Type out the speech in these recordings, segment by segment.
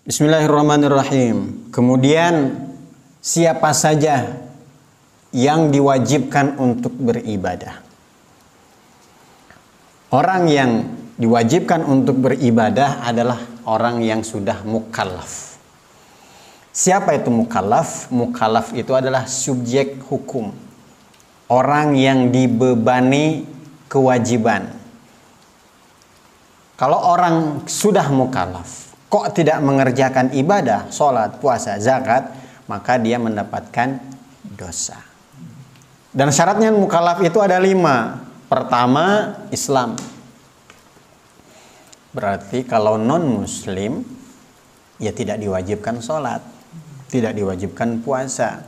Bismillahirrahmanirrahim. Kemudian siapa saja yang diwajibkan untuk beribadah? Orang yang diwajibkan untuk beribadah adalah orang yang sudah mukallaf. Siapa itu mukallaf? Mukallaf itu adalah subjek hukum. Orang yang dibebani kewajiban. Kalau orang sudah mukallaf, kok tidak mengerjakan ibadah, sholat, puasa, zakat, maka dia mendapatkan dosa. Dan syaratnya mukallaf itu ada 5. Pertama, Islam. Berarti kalau non-muslim, ya tidak diwajibkan sholat, tidak diwajibkan puasa.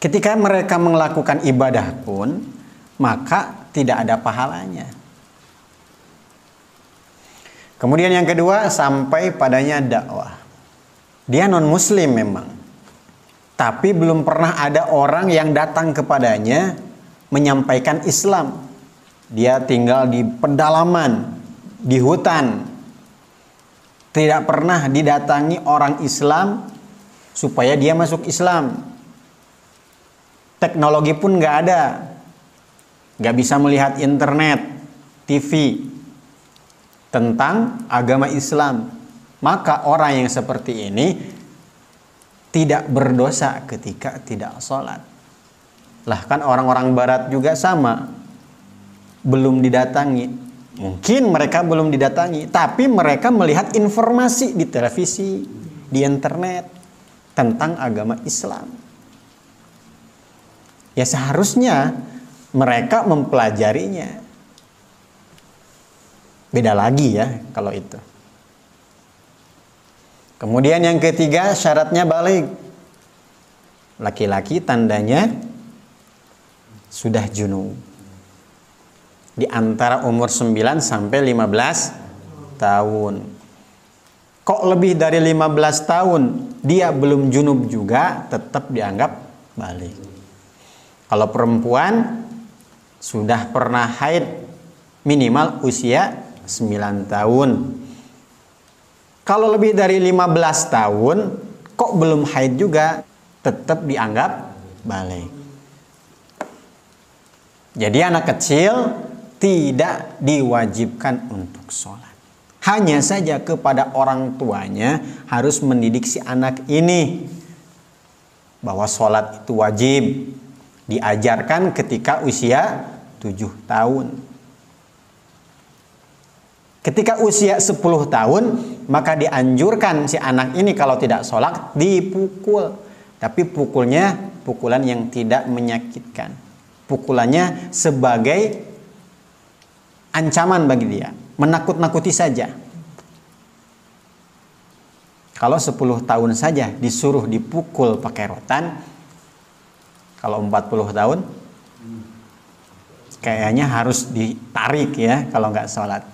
Ketika mereka melakukan ibadah pun, maka tidak ada pahalanya. Kemudian yang kedua, sampai padanya dakwah. Dia non-muslim memang, tapi belum pernah ada orang yang datang kepadanya menyampaikan Islam. Dia tinggal di pedalaman, di hutan, tidak pernah didatangi orang Islam supaya dia masuk Islam. Teknologi pun nggak ada, nggak bisa melihat internet, TV tentang agama Islam. Maka orang yang seperti ini tidak berdosa ketika tidak sholat. Lah kan orang-orang barat juga sama, belum didatangi. Mungkin mereka belum didatangi, tapi mereka melihat informasi di televisi, di internet tentang agama Islam. Ya seharusnya mereka mempelajarinya. Beda lagi ya kalau itu. Kemudian yang ketiga, syaratnya baligh. Laki-laki tandanya sudah junub. Di antara umur 9 sampai 15 tahun. Kok lebih dari 15 tahun dia belum junub juga, tetap dianggap baligh. Kalau perempuan sudah pernah haid minimal usia 9 tahun. Kalau lebih dari 15 tahun kok belum haid juga, tetap dianggap baligh. Jadi anak kecil tidak diwajibkan untuk sholat. Hanya saja kepada orang tuanya harus mendidik si anak ini bahwa sholat itu wajib. Diajarkan ketika usia 7 tahun. Ketika usia 10 tahun, maka dianjurkan si anak ini kalau tidak sholat dipukul. Tapi pukulnya pukulan yang tidak menyakitkan. Pukulannya sebagai ancaman bagi dia, menakut-nakuti saja. Kalau 10 tahun saja disuruh dipukul pakai rotan, kalau 40 tahun kayaknya harus ditarik ya kalau nggak sholat.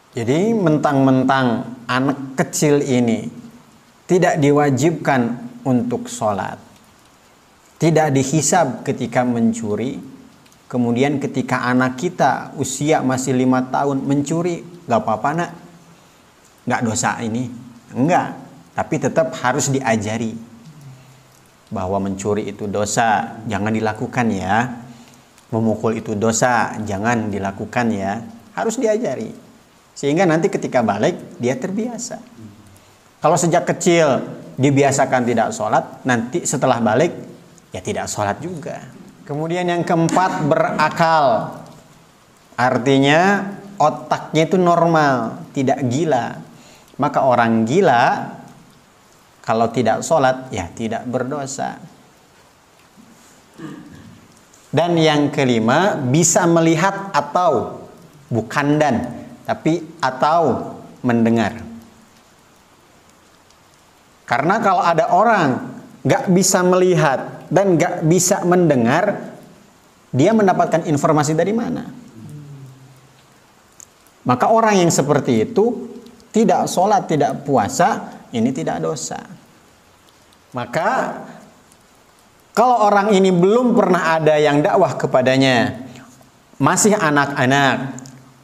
Jadi mentang-mentang anak kecil ini tidak diwajibkan untuk sholat, tidak dihisab ketika mencuri. Kemudian ketika anak kita usia masih 5 tahun mencuri, gak apa-apa nak, gak dosa ini, enggak. Tapi tetap harus diajari bahwa mencuri itu dosa, jangan dilakukan ya. Memukul itu dosa, jangan dilakukan ya. Harus diajari, sehingga nanti ketika balik dia terbiasa. Kalau sejak kecil dibiasakan tidak sholat, nanti setelah balik ya tidak sholat juga. Kemudian yang keempat, berakal. Artinya otaknya itu normal, tidak gila. Maka orang gila kalau tidak sholat ya tidak berdosa. Dan yang kelima, bisa melihat atau, bukan dan, tapi atau mendengar. Karena kalau ada orang gak bisa melihat dan gak bisa mendengar, dia mendapatkan informasi dari mana? Maka orang yang seperti itu tidak sholat, tidak puasa, ini tidak dosa. Maka kalau orang ini belum pernah ada yang dakwah kepadanya, masih anak-anak,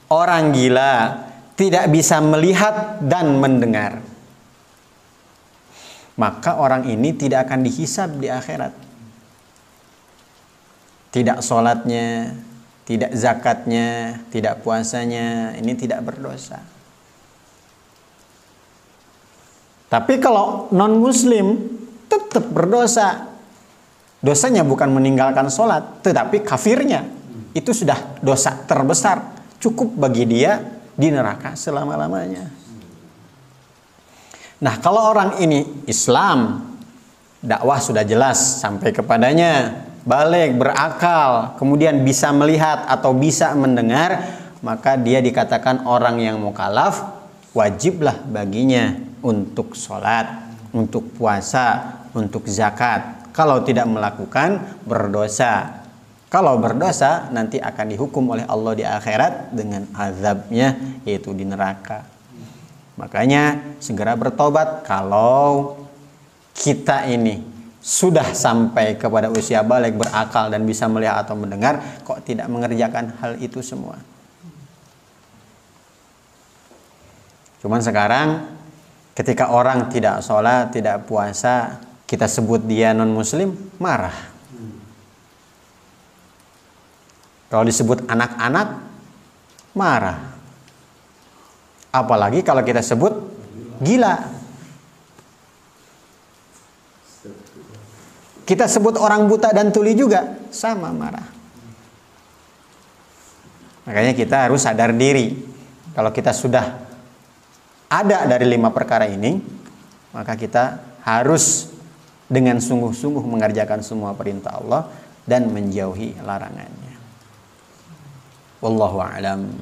orang gila, tidak bisa melihat dan mendengar, maka orang ini tidak akan dihisab di akhirat. Tidak sholatnya, tidak zakatnya, tidak puasanya, ini tidak berdosa. Tapi kalau non-muslim tetap berdosa. Dosanya bukan meninggalkan sholat, tetapi kafirnya. Itu sudah dosa terbesar. Cukup bagi dia di neraka selama-lamanya. Nah, kalau orang ini Islam, dakwah sudah jelas sampai kepadanya, balik, berakal, kemudian bisa melihat atau bisa mendengar, maka dia dikatakan orang yang mukallaf, wajiblah baginya untuk sholat, untuk puasa, untuk zakat. Kalau tidak melakukan, berdosa. Kalau berdosa, nanti akan dihukum oleh Allah di akhirat dengan azabnya, yaitu di neraka. Makanya segera bertobat kalau kita ini sudah sampai kepada usia balik, berakal dan bisa melihat atau mendengar, kok tidak mengerjakan hal itu semua. Cuman sekarang ketika orang tidak sholat, tidak puasa, kita sebut dia non-muslim, marah. Kalau disebut anak-anak, marah. Apalagi kalau kita sebut gila. Kita sebut orang buta dan tuli juga sama marah. Makanya kita harus sadar diri. Kalau kita sudah ada dari 5 perkara ini, maka kita harus dengan sungguh-sungguh mengerjakan semua perintah Allah dan menjauhi larangannya. Wallahu a'lam.